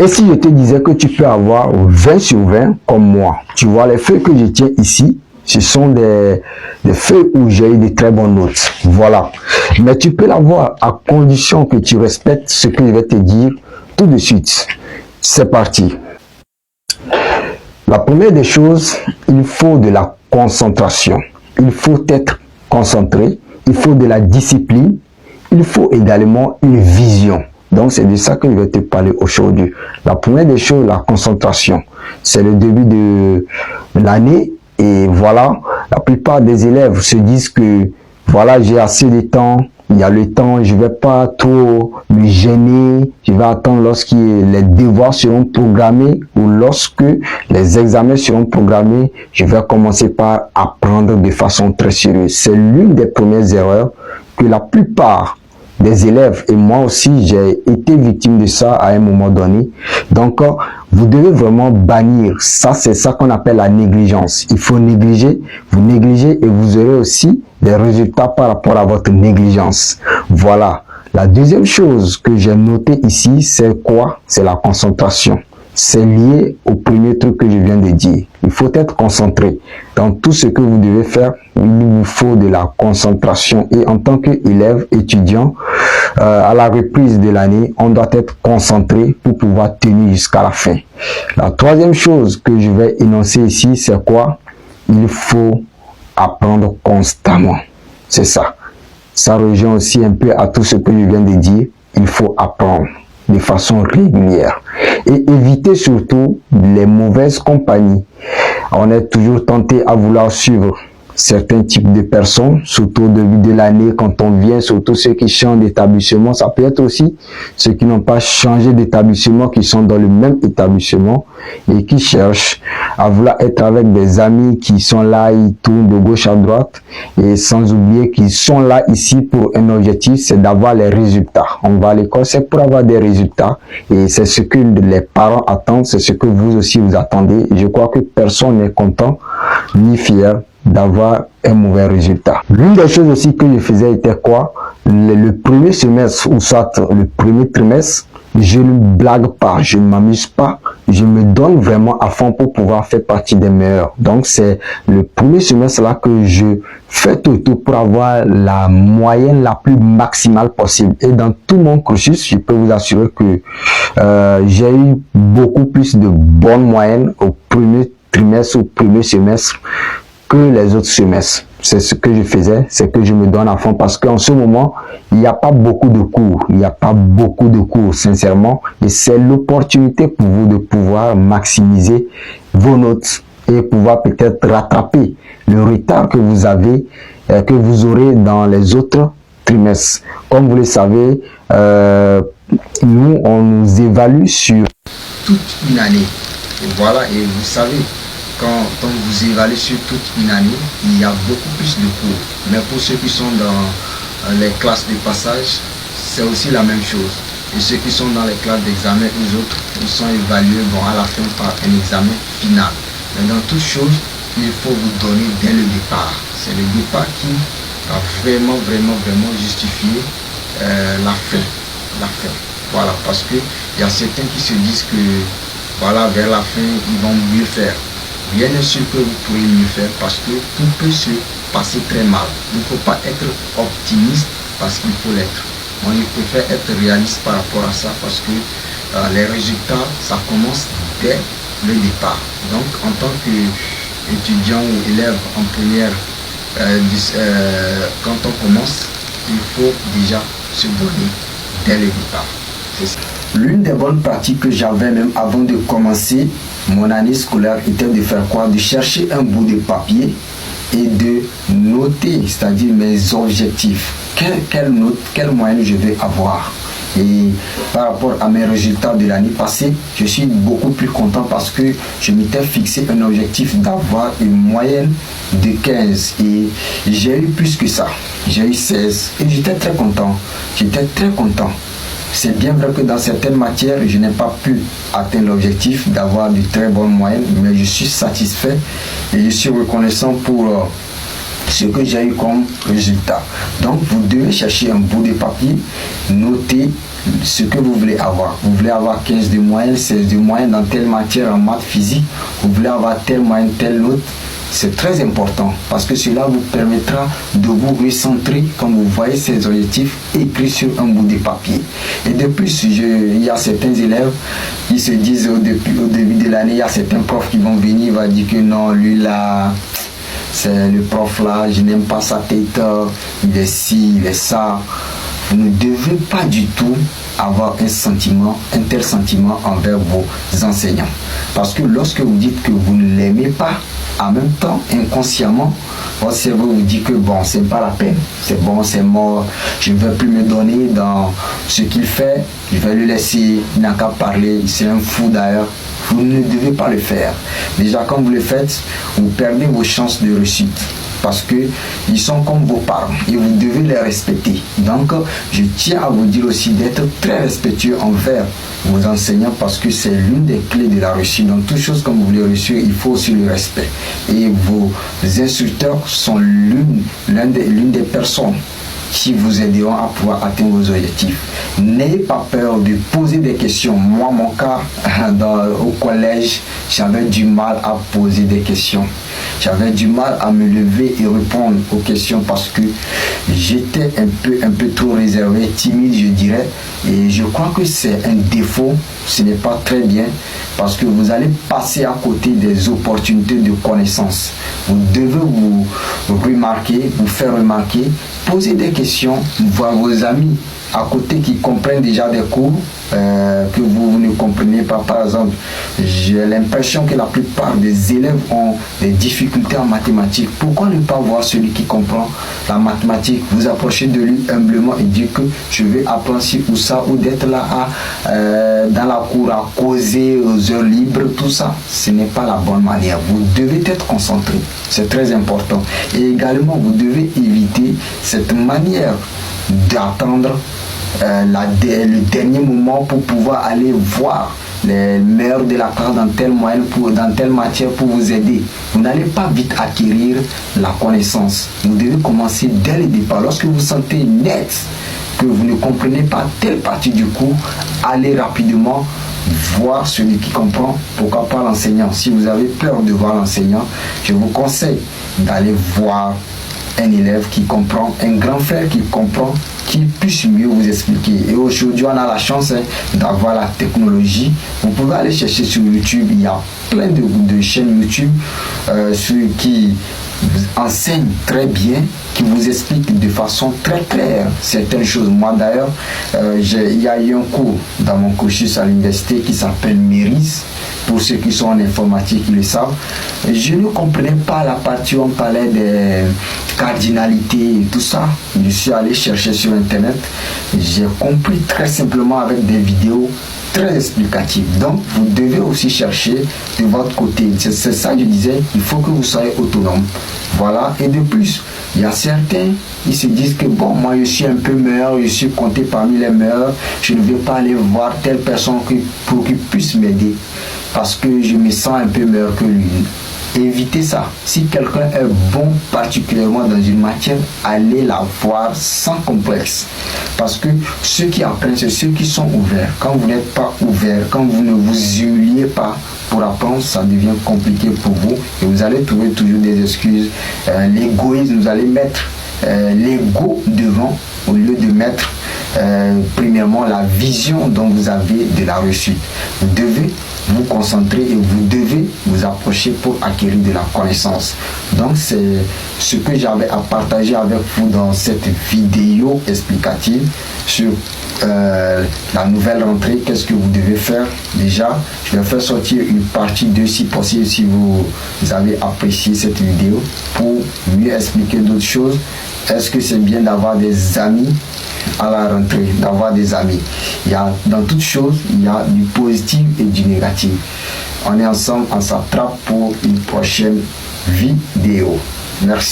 Et si je te disais que tu peux avoir 20 sur 20 comme moi, tu vois les feuilles que je tiens ici, ce sont des feuilles où j'ai eu de très bonnes notes. Voilà. Mais tu peux l'avoir à condition que tu respectes ce que je vais te dire tout de suite. C'est parti. La première des choses, il faut de la concentration. Il faut être concentré. Il faut de la discipline. Il faut également une vision. Donc, c'est de ça que je vais te parler aujourd'hui. La première des choses, la concentration. C'est le début de l'année. Et voilà, la plupart des élèves se disent que, voilà, j'ai assez de temps. Il y a le temps, je vais pas trop me gêner. Je vais attendre lorsque les devoirs seront programmés ou lorsque les examens seront programmés. Je vais commencer par apprendre de façon très sérieuse. C'est l'une des premières erreurs que la plupart des élèves, et moi aussi j'ai été victime de ça à un moment donné. Donc vous devez vraiment bannir ça, c'est ça qu'on appelle la négligence. Il faut négliger, vous négligez et vous aurez aussi des résultats par rapport à votre négligence. Voilà. La deuxième chose que j'ai noté ici, c'est quoi? C'est la concentration. C'est lié au premier truc que je viens de dire. Il faut être concentré. Dans tout ce que vous devez faire, il vous faut de la concentration. Et en tant qu'élève, étudiant, à la reprise de l'année, on doit être concentré pour pouvoir tenir jusqu'à la fin. La troisième chose que je vais énoncer ici, c'est quoi? Il faut apprendre constamment. C'est ça. Ça rejoint aussi un peu à tout ce que je viens de dire. Il faut apprendre de façon régulière et éviter surtout les mauvaises compagnies. On est toujours tenté à vouloir suivre certains types de personnes, surtout au début de l'année quand on vient, surtout ceux qui changent d'établissement. Ça peut être aussi ceux qui n'ont pas changé d'établissement, qui sont dans le même établissement et qui cherchent à vouloir être avec des amis qui sont là, ils tournent de gauche à droite, et sans oublier qu'ils sont là ici pour un objectif, c'est d'avoir les résultats. On va à l'école, c'est pour avoir des résultats, et c'est ce que les parents attendent, c'est ce que vous aussi vous attendez. Je crois que personne n'est content ni fier d'avoir un mauvais résultat. L'une des choses aussi que je faisais était quoi? Le premier semestre ou soit le premier trimestre, je ne blague pas, je ne m'amuse pas, je me donne vraiment à fond pour pouvoir faire partie des meilleurs. Donc c'est le premier semestre là que je fais tout pour avoir la moyenne la plus maximale possible. Et dans tout mon cursus, je peux vous assurer que j'ai eu beaucoup plus de bonnes moyennes au premier trimestre ou premier semestre que les autres semestres. C'est ce que je faisais, c'est que je me donne à fond parce qu'en ce moment, il n'y a pas beaucoup de cours. Il n'y a pas beaucoup de cours, sincèrement. Et c'est l'opportunité pour vous de pouvoir maximiser vos notes et pouvoir peut-être rattraper le retard que vous avez, que vous aurez dans les autres trimestres. Comme vous le savez, nous, on nous évalue sur toute une année. Et voilà, et vous savez, quand on vous évalue sur toute une année, il y a beaucoup plus de cours. Mais pour ceux qui sont dans les classes de passage, c'est aussi la même chose. Et ceux qui sont dans les classes d'examen, les autres, ils sont évalués à la fin par un examen final. Mais dans toute chose, il faut vous donner dès le départ. C'est le départ qui va vraiment justifier la fin. Voilà, parce qu'il y a certains qui se disent que voilà, vers la fin, ils vont mieux faire. Bien sûr que vous pourrez mieux faire parce que tout peut se passer très mal. Il ne faut pas être optimiste parce qu'il faut l'être. Moi, je préfère être réaliste par rapport à ça parce que les résultats, ça commence dès le départ. Donc, en tant qu'étudiant ou élève en première, quand on commence, il faut déjà se donner dès le départ. L'une des bonnes pratiques que j'avais même avant de commencer mon année scolaire était de faire quoi? De chercher un bout de papier et de noter, c'est-à-dire mes objectifs. Quelle note, quelle moyenne je vais avoir. Et par rapport à mes résultats de l'année passée, je suis beaucoup plus content parce que je m'étais fixé un objectif d'avoir une moyenne de 15 et j'ai eu plus que ça. J'ai eu 16 et j'étais très content. C'est bien vrai que dans certaines matières, je n'ai pas pu atteindre l'objectif d'avoir de très bonnes moyennes, mais je suis satisfait et je suis reconnaissant pour ce que j'ai eu comme résultat. Donc, vous devez chercher un bout de papier, noter ce que vous voulez avoir. Vous voulez avoir 15 de moyenne, 16 de moyenne dans telle matière en maths physique, vous voulez avoir telle moyenne, telle autre. C'est très important parce que cela vous permettra de vous recentrer quand vous voyez ces objectifs écrits sur un bout de papier. Et de plus, il y a certains élèves qui se disent au début de l'année, il y a certains profs qui vont venir, vont dire que non, lui là, c'est le prof là, je n'aime pas sa tête, il est ci, il est ça. Vous ne devez pas du tout avoir un tel sentiment envers vos enseignants. Parce que lorsque vous dites que vous ne l'aimez pas, en même temps, inconsciemment, votre cerveau vous dit que bon, c'est pas la peine, c'est bon, c'est mort, je ne vais plus me donner dans ce qu'il fait, je vais lui laisser, il n'a qu'à parler, c'est un fou d'ailleurs. Vous ne devez pas le faire. Déjà, quand vous le faites, vous perdez vos chances de réussite. Parce qu'ils sont comme vos parents et vous devez les respecter. Donc, je tiens à vous dire aussi d'être très respectueux envers vos enseignants parce que c'est l'une des clés de la réussite. Dans toute chose comme vous voulez réussir, il faut aussi le respect. Et vos instructeurs sont l'une des personnes qui vous aideront à pouvoir atteindre vos objectifs. N'ayez pas peur de poser des questions. Moi, mon cas, au collège, j'avais du mal à poser des questions. J'avais du mal à me lever et répondre aux questions parce que j'étais un peu trop réservé, timide, je dirais. Et je crois que c'est un défaut. Ce n'est pas très bien parce que vous allez passer à côté des opportunités de connaissance. Vous devez vous remarquer, vous faire remarquer, poser des questions, voir vos amis à côté qui comprennent déjà des cours que vous ne comprenez pas. Par exemple, j'ai l'impression que la plupart des élèves ont des difficultés en mathématiques. Pourquoi ne pas voir celui qui comprend la mathématique, vous approcher de lui humblement et dire que je vais apprendre ci ou ça, ou d'être là dans la cour à causer aux heures libres, tout ça, ce n'est pas la bonne manière. Vous devez être concentré, c'est très important. Et également, vous devez éviter cette manière d'attendre le dernier moment pour pouvoir aller voir les meilleurs de la classe dans telle moyenne, dans telle matière pour vous aider. Vous n'allez pas vite acquérir la connaissance. Vous devez commencer dès le départ. Lorsque vous sentez net que vous ne comprenez pas telle partie du cours, allez rapidement voir celui qui comprend, pourquoi pas l'enseignant. Si vous avez peur de voir l'enseignant, je vous conseille d'aller voir un élève qui comprend, un grand frère qui comprend, qui puisse mieux vous expliquer. Et aujourd'hui, on a la chance d'avoir la technologie. Vous pouvez aller chercher sur YouTube, il y a plein de chaînes YouTube qui vous enseignent très bien, qui vous expliquent de façon très claire certaines choses. Moi d'ailleurs, il y a eu un cours dans mon cursus à l'université qui s'appelle MERIS. Pour ceux qui sont en informatique, ils le savent. Je ne comprenais pas la partie où on parlait des cardinalités et tout ça. Je suis allé chercher sur Internet. J'ai compris très simplement avec des vidéos très explicatives. Donc, vous devez aussi chercher de votre côté. C'est ça que je disais, il faut que vous soyez autonome. Voilà. Et de plus, il y a certains, ils se disent que bon, moi je suis un peu meilleur, je suis compté parmi les meilleurs, je ne vais pas aller voir telle personne pour qu'il puisse m'aider parce que je me sens un peu meilleur que lui. Évitez ça. Si quelqu'un est bon particulièrement dans une matière, allez la voir sans complexe. Parce que ceux qui apprennent, c'est ceux qui sont ouverts. Quand vous n'êtes pas ouvert, quand vous ne vous humiliez pas pour apprendre, ça devient compliqué pour vous et vous allez trouver toujours des excuses. L'égoïsme, vous allez mettre l'ego devant au lieu de mettre premièrement la vision dont vous avez de la réussite. Vous devez vous concentrer et vous devez vous approcher pour acquérir de la connaissance. Donc c'est ce que j'avais à partager avec vous dans cette vidéo explicative sur la nouvelle rentrée. Qu'est-ce que vous devez faire? Déjà, je vais faire sortir une partie 2 si possible, si vous avez apprécié cette vidéo, pour mieux expliquer d'autres choses. Est-ce que c'est bien d'avoir des amis à la rentrée, d'avoir des amis? Dans toute chose, il y a du positif et du négatif. On est ensemble, on s'attrape pour une prochaine vidéo. Merci.